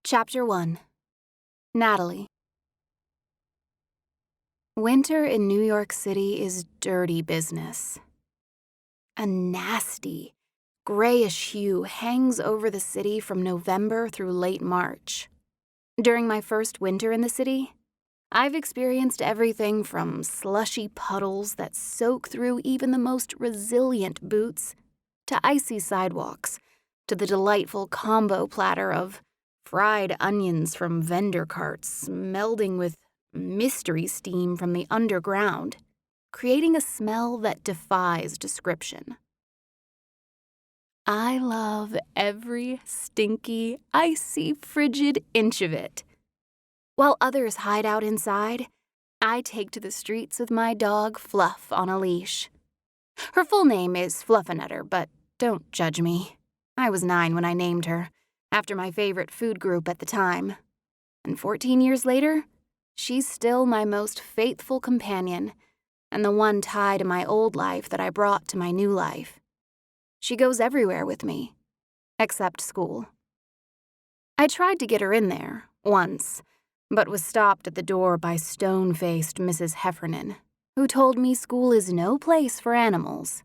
Chapter 1. Natalie. Winter in New York City is dirty business. A nasty, grayish hue hangs over the city from November through late March. During my first winter in the city, I've experienced everything from slushy puddles that soak through even the most resilient boots, to icy sidewalks, to the delightful combo platter of fried onions from vendor carts melding with mystery steam from the underground, creating a smell that defies description. I love every stinky, icy, frigid inch of it. While others hide out inside, I take to the streets with my dog Fluff on a leash. Her full name is Fluffernutter, but don't judge me. I was 9 when I named her, after my favorite food group at the time. And 14 years later, she's still my most faithful companion and the one tie to my old life that I brought to my new life. She goes everywhere with me, except school. I tried to get her in there, once, but was stopped at the door by stone-faced Mrs. Heffernan, who told me school is no place for animals.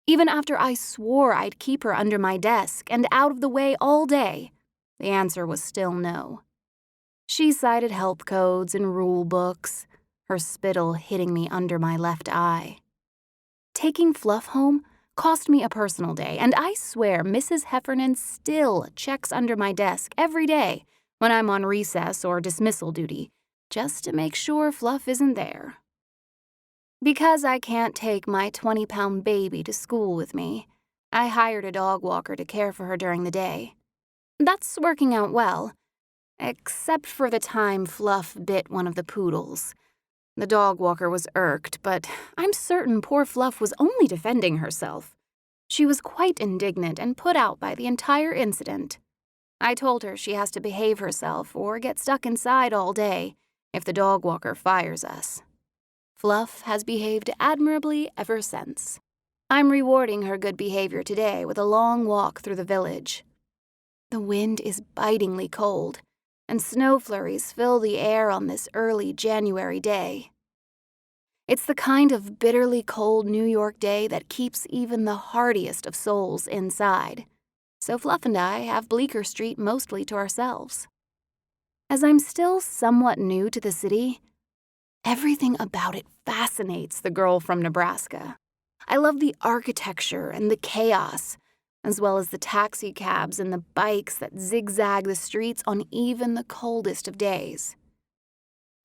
Even after I swore I'd keep her under my desk and out of the way all day, the answer was still no. She cited health codes and rule books, her spittle hitting me under my left eye. Taking Fluff home cost me a personal day, and I swear Mrs. Heffernan still checks under my desk every day when I'm on recess or dismissal duty, just to make sure Fluff isn't there. Because I can't take my 20-pound baby to school with me, I hired a dog walker to care for her during the day. That's working out well, except for the time Fluff bit one of the poodles. The dog walker was irked, but I'm certain poor Fluff was only defending herself. She was quite indignant and put out by the entire incident. I told her she has to behave herself or get stuck inside all day if the dog walker fires us. Fluff has behaved admirably ever since. I'm rewarding her good behavior today with a long walk through the village. The wind is bitingly cold, and snow flurries fill the air on this early January day. It's the kind of bitterly cold New York day that keeps even the hardiest of souls inside, so Fluff and I have Bleecker Street mostly to ourselves. As I'm still somewhat new to the city, everything about it fascinates the girl from Nebraska. I love the architecture and the chaos, as well as the taxi cabs and the bikes that zigzag the streets on even the coldest of days.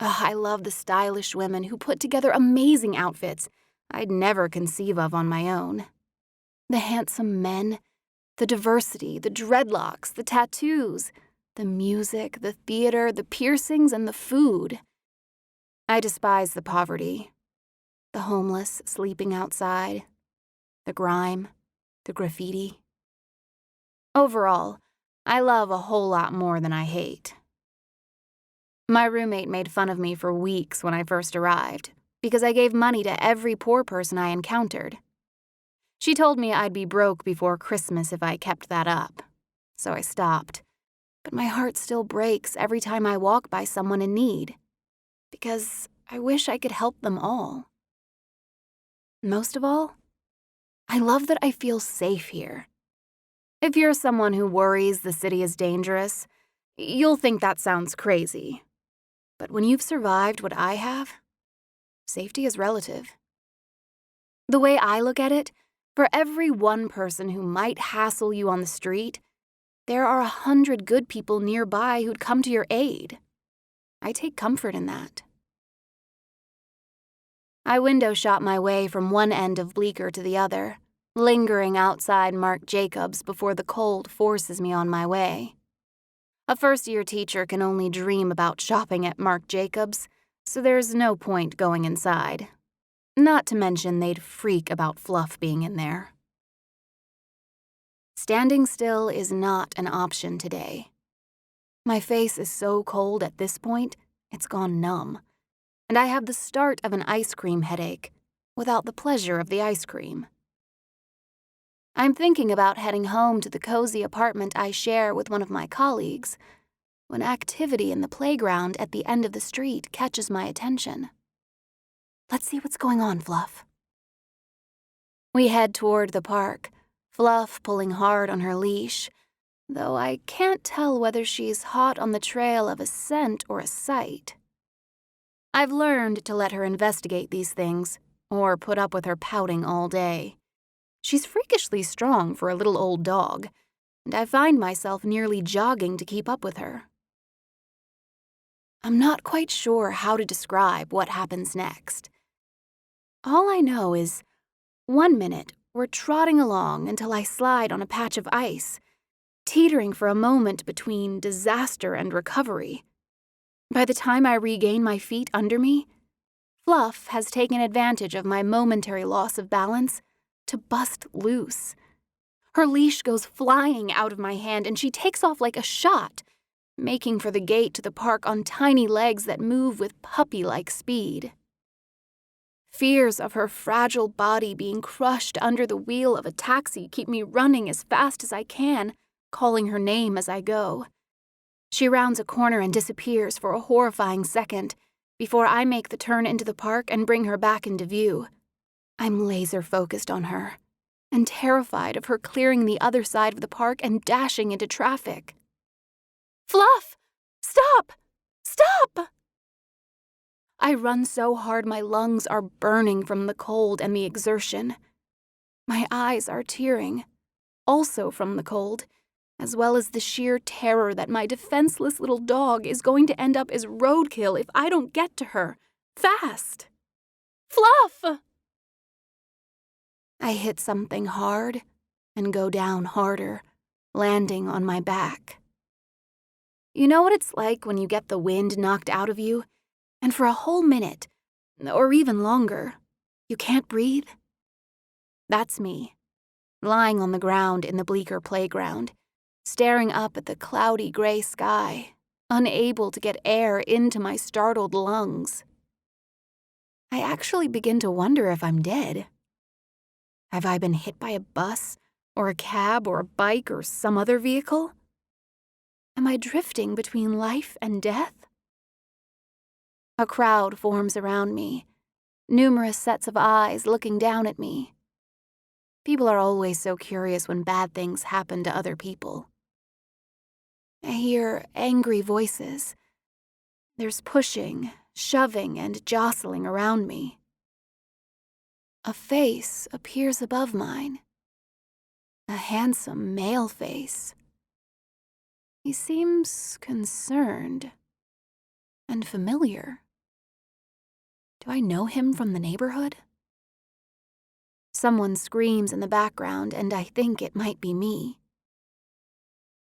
I love the stylish women who put together amazing outfits I'd never conceive of on my own. The handsome men, the diversity, the dreadlocks, the tattoos, the music, the theater, the piercings, and the food. I despise the poverty, the homeless sleeping outside, the grime, the graffiti. Overall, I love a whole lot more than I hate. My roommate made fun of me for weeks when I first arrived because I gave money to every poor person I encountered. She told me I'd be broke before Christmas if I kept that up, so I stopped. But my heart still breaks every time I walk by someone in need, because I wish I could help them all. Most of all, I love that I feel safe here. If you're someone who worries the city is dangerous, you'll think that sounds crazy. But when you've survived what I have, safety is relative. The way I look at it, for every one person who might hassle you on the street, there are 100 good people nearby who'd come to your aid. I take comfort in that. I window shop my way from one end of Bleecker to the other, lingering outside Marc Jacobs before the cold forces me on my way. A first-year teacher can only dream about shopping at Marc Jacobs, so there's no point going inside. Not to mention they'd freak about Fluff being in there. Standing still is not an option today. My face is so cold at this point, it's gone numb, and I have the start of an ice cream headache without the pleasure of the ice cream. I'm thinking about heading home to the cozy apartment I share with one of my colleagues, when activity in the playground at the end of the street catches my attention. Let's see what's going on, Fluff. We head toward the park, Fluff pulling hard on her leash, though I can't tell whether she's hot on the trail of a scent or a sight. I've learned to let her investigate these things, or put up with her pouting all day. She's freakishly strong for a little old dog, and I find myself nearly jogging to keep up with her. I'm not quite sure how to describe what happens next. All I know is, one minute we're trotting along until I slide on a patch of ice, teetering for a moment between disaster and recovery. By the time I regain my feet under me, Fluff has taken advantage of my momentary loss of balance to bust loose. Her leash goes flying out of my hand and she takes off like a shot, making for the gate to the park on tiny legs that move with puppy-like speed. Fears of her fragile body being crushed under the wheel of a taxi keep me running as fast as I can, calling her name as I go. She rounds a corner and disappears for a horrifying second before I make the turn into the park and bring her back into view. I'm laser-focused on her and terrified of her clearing the other side of the park and dashing into traffic. Fluff! Stop! Stop! I run so hard my lungs are burning from the cold and the exertion. My eyes are tearing, also from the cold, as well as the sheer terror that my defenseless little dog is going to end up as roadkill if I don't get to her, fast. Fluff! I hit something hard and go down harder, landing on my back. You know what it's like when you get the wind knocked out of you, and for a whole minute, or even longer, you can't breathe? That's me, lying on the ground in the bleaker playground, staring up at the cloudy gray sky, unable to get air into my startled lungs. I actually begin to wonder if I'm dead. Have I been hit by a bus, or a cab, or a bike, or some other vehicle? Am I drifting between life and death? A crowd forms around me, numerous sets of eyes looking down at me. People are always so curious when bad things happen to other people. I hear angry voices. There's pushing, shoving, and jostling around me. A face appears above mine. A handsome male face. He seems concerned and familiar. Do I know him from the neighborhood? Someone screams in the background, and I think it might be me.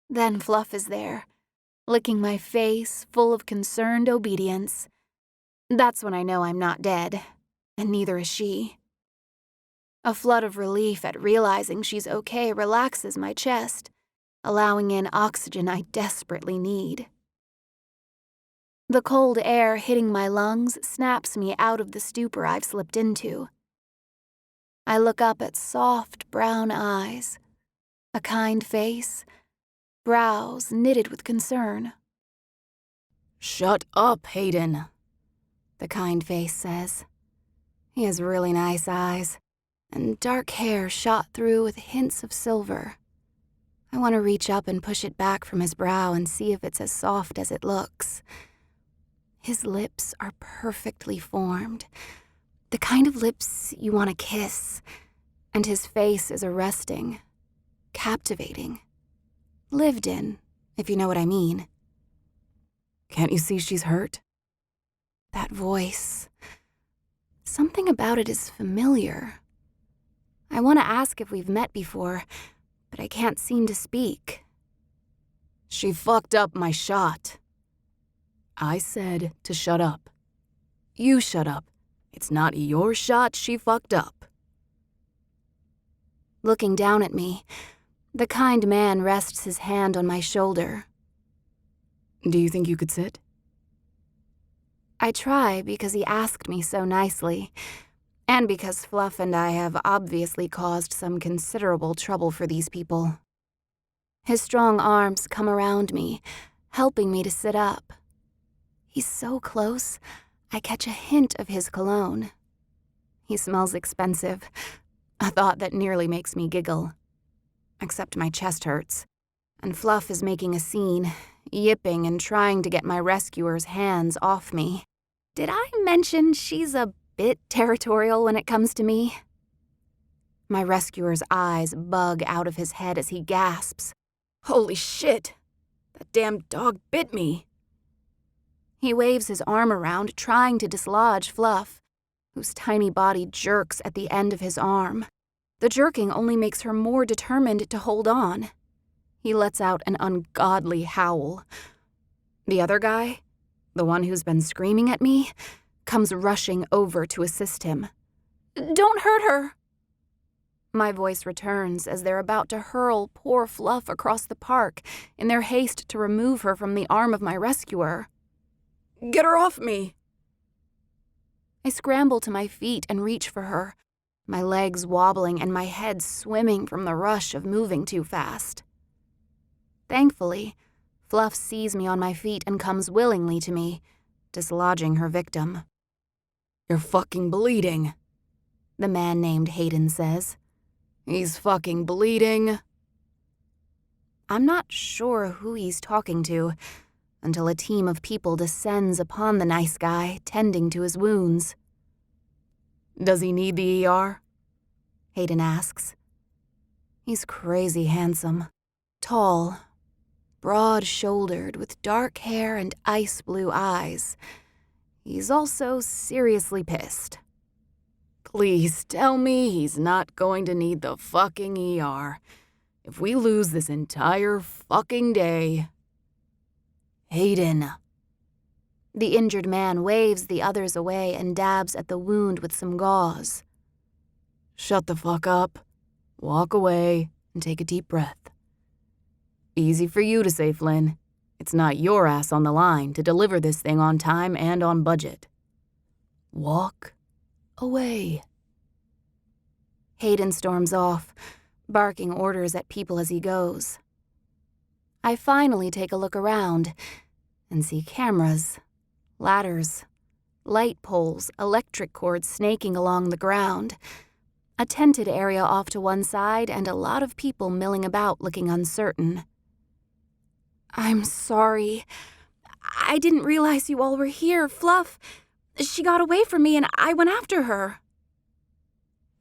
Then Fluff is there, licking my face full of concerned obedience. That's when I know I'm not dead, and neither is she. A flood of relief at realizing she's okay relaxes my chest, allowing in oxygen I desperately need. The cold air hitting my lungs snaps me out of the stupor I've slipped into. I look up at soft brown eyes, a kind face, brows knitted with concern. "Shut up, Hayden," the kind face says. He has really nice eyes, and dark hair shot through with hints of silver. I want to reach up and push it back from his brow and see if it's as soft as it looks. His lips are perfectly formed, the kind of lips you want to kiss, and his face is arresting, captivating, lived in, if you know what I mean. "Can't you see she's hurt?" That voice, something about it is familiar. I want to ask if we've met before, but I can't seem to speak. "She fucked up my shot." I said to shut up. You shut up. It's not your shot she fucked up. Looking down at me, the kind man rests his hand on my shoulder. "Do you think you could sit?" I try because he asked me so nicely, and because Fluff and I have obviously caused some considerable trouble for these people. His strong arms come around me, helping me to sit up. He's so close, I catch a hint of his cologne. He smells expensive, a thought that nearly makes me giggle. Except my chest hurts, and Fluff is making a scene, yipping and trying to get my rescuer's hands off me. Did I mention she's a bit territorial when it comes to me? My rescuer's eyes bug out of his head as he gasps. Holy shit! That damn dog bit me! He waves his arm around, trying to dislodge Fluff, whose tiny body jerks at the end of his arm. The jerking only makes her more determined to hold on. He lets out an ungodly howl. The other guy, the one who's been screaming at me, comes rushing over to assist him. Don't hurt her! My voice returns as they're about to hurl poor Fluff across the park in their haste to remove her from the arm of my rescuer. Get her off me! I scramble to my feet and reach for her, my legs wobbling and my head swimming from the rush of moving too fast. Thankfully, Fluff sees me on my feet and comes willingly to me, dislodging her victim. You're fucking bleeding, the man named Hayden says. He's fucking bleeding. I'm not sure who he's talking to until a team of people descends upon the nice guy, tending to his wounds. Does he need the ER? Hayden asks. He's crazy handsome, tall, broad-shouldered with dark hair and ice blue eyes. He's also seriously pissed. Please tell me he's not going to need the fucking ER if we lose this entire fucking day. Hayden. The injured man waves the others away and dabs at the wound with some gauze. Shut the fuck up, walk away, and take a deep breath. Easy for you to say, Flynn. It's not your ass on the line to deliver this thing on time and on budget. Walk away. Hayden storms off, barking orders at people as he goes. I finally take a look around and see cameras, ladders, light poles, electric cords snaking along the ground, a tented area off to one side, and a lot of people milling about looking uncertain. I'm sorry. I didn't realize you all were here, Fluff. She got away from me and I went after her.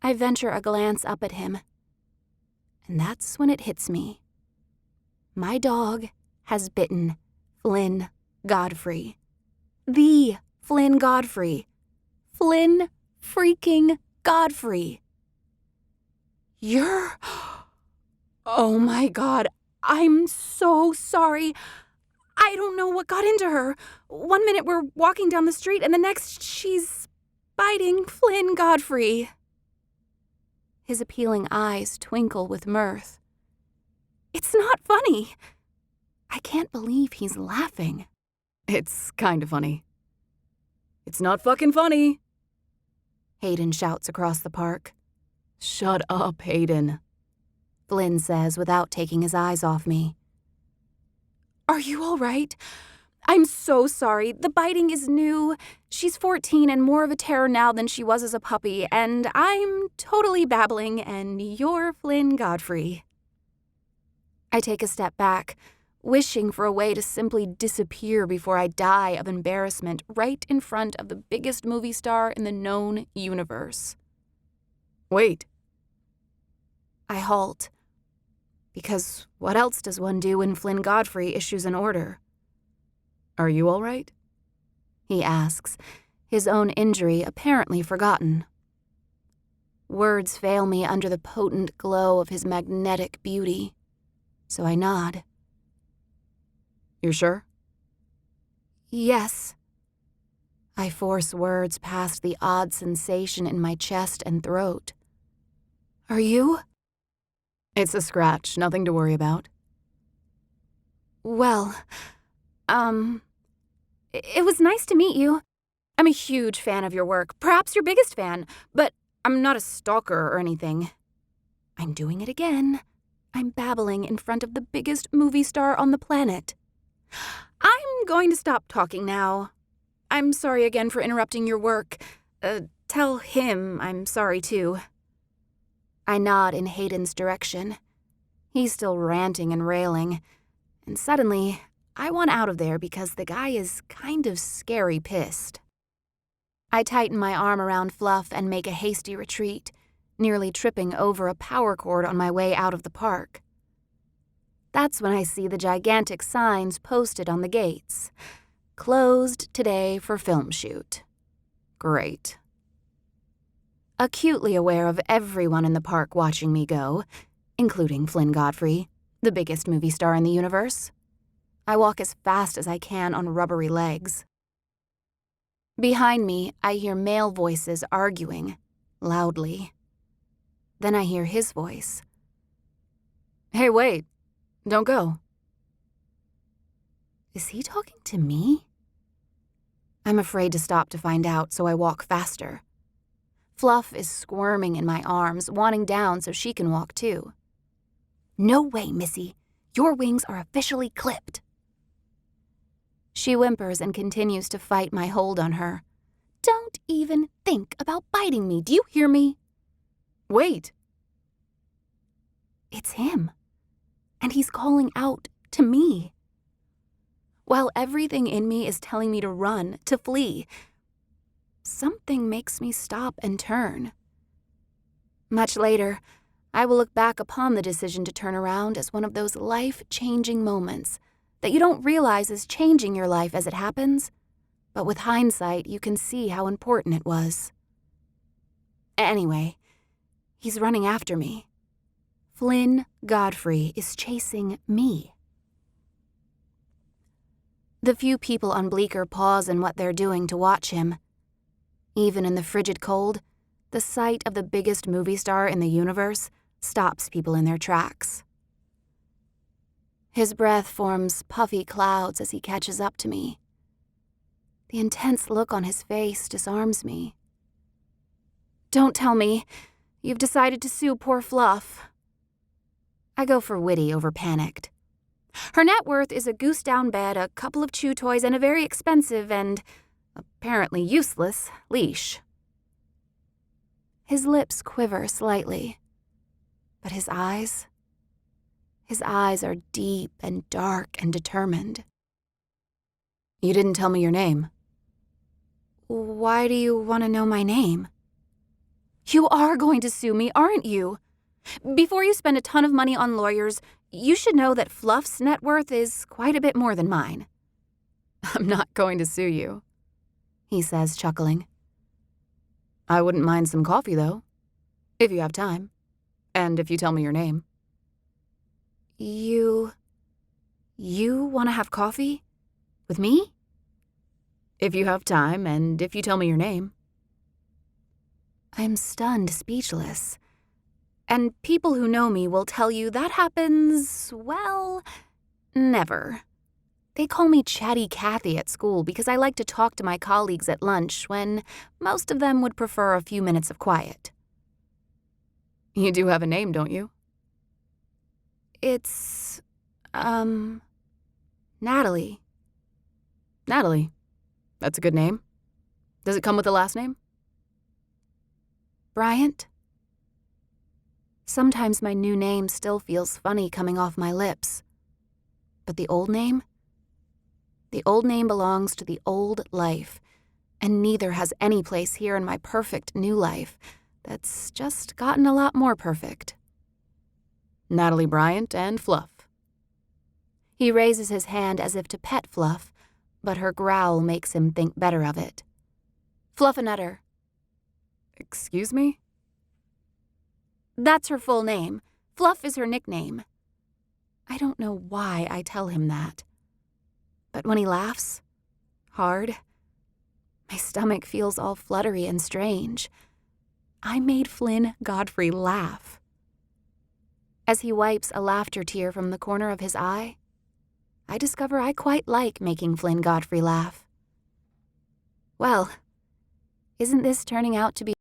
I venture a glance up at him, and that's when it hits me. My dog has bitten Flynn Godfrey. The Flynn Godfrey. Flynn freaking Godfrey. You're... Oh my God, I'm so sorry. I don't know what got into her. One minute we're walking down the street and the next she's biting Flynn Godfrey. His appealing eyes twinkle with mirth. It's not funny. I can't believe he's laughing. It's kind of funny. It's not fucking funny. Hayden shouts across the park. Shut up, Hayden, Flynn says without taking his eyes off me. Are you all right? I'm so sorry. The biting is new. She's 14 and more of a terror now than she was as a puppy, and I'm totally babbling, and you're Flynn Godfrey. I take a step back, wishing for a way to simply disappear before I die of embarrassment right in front of the biggest movie star in the known universe. Wait. I halt. Because what else does one do when Flynn Godfrey issues an order? Are you all right? He asks, his own injury apparently forgotten. Words fail me under the potent glow of his magnetic beauty, so I nod. You're sure? Yes. I force words past the odd sensation in my chest and throat. Are you? It's a scratch, nothing to worry about. Well, it was nice to meet you. I'm a huge fan of your work, perhaps your biggest fan, but I'm not a stalker or anything. I'm doing it again. I'm babbling in front of the biggest movie star on the planet. I'm going to stop talking now. I'm sorry again for interrupting your work. Tell him I'm sorry too. I nod in Hayden's direction. He's still ranting and railing, and suddenly, I want out of there because the guy is kind of scary pissed. I tighten my arm around Fluff and make a hasty retreat, nearly tripping over a power cord on my way out of the park. That's when I see the gigantic signs posted on the gates. Closed today for film shoot. Great. Acutely aware of everyone in the park watching me go, including Flynn Godfrey, the biggest movie star in the universe, I walk as fast as I can on rubbery legs. Behind me, I hear male voices arguing, loudly. Then I hear his voice. Hey, wait. Don't go. Is he talking to me? I'm afraid to stop to find out, so I walk faster. Fluff is squirming in my arms, wanting down so she can walk too. No way, Missy. Your wings are officially clipped. She whimpers and continues to fight my hold on her. Don't even think about biting me, do you hear me? Wait. It's him. And he's calling out to me. While everything in me is telling me to run, to flee, something makes me stop and turn. Much later, I will look back upon the decision to turn around as one of those life-changing moments that you don't realize is changing your life as it happens, but with hindsight, you can see how important it was. Anyway, he's running after me. Flynn Godfrey is chasing me. The few people on Bleecker pause in what they're doing to watch him. Even in the frigid cold, the sight of the biggest movie star in the universe stops people in their tracks. His breath forms puffy clouds as he catches up to me. The intense look on his face disarms me. Don't tell me you've decided to sue poor Fluff. I go for witty over panicked. Her net worth is a goose-down bed, a couple of chew toys, and a very expensive and apparently useless leash. His lips quiver slightly, but his eyes are deep and dark and determined. You didn't tell me your name. Why do you want to know my name? You are going to sue me, aren't you? Before you spend a ton of money on lawyers, you should know that Fluff's net worth is quite a bit more than mine. I'm not going to sue you, he says, chuckling. I wouldn't mind some coffee, though, if you have time, and if you tell me your name. You want to have coffee? With me? If you have time, and if you tell me your name. I'm stunned, speechless. And people who know me will tell you that happens, well, never. They call me Chatty Cathy at school because I like to talk to my colleagues at lunch when most of them would prefer a few minutes of quiet. You do have a name, don't you? It's, Natalie. Natalie. That's a good name. Does it come with a last name? Bryant? Sometimes my new name still feels funny coming off my lips. But the old name? The old name belongs to the old life, and neither has any place here in my perfect new life that's just gotten a lot more perfect. Natalie Bryant and Fluff. He raises his hand as if to pet Fluff, but her growl makes him think better of it. Fluffernutter. Excuse me? That's her full name. Fluff is her nickname. I don't know why I tell him that. But when he laughs, hard, my stomach feels all fluttery and strange. I made Flynn Godfrey laugh. As he wipes a laughter tear from the corner of his eye, I discover I quite like making Flynn Godfrey laugh. Well, isn't this turning out to be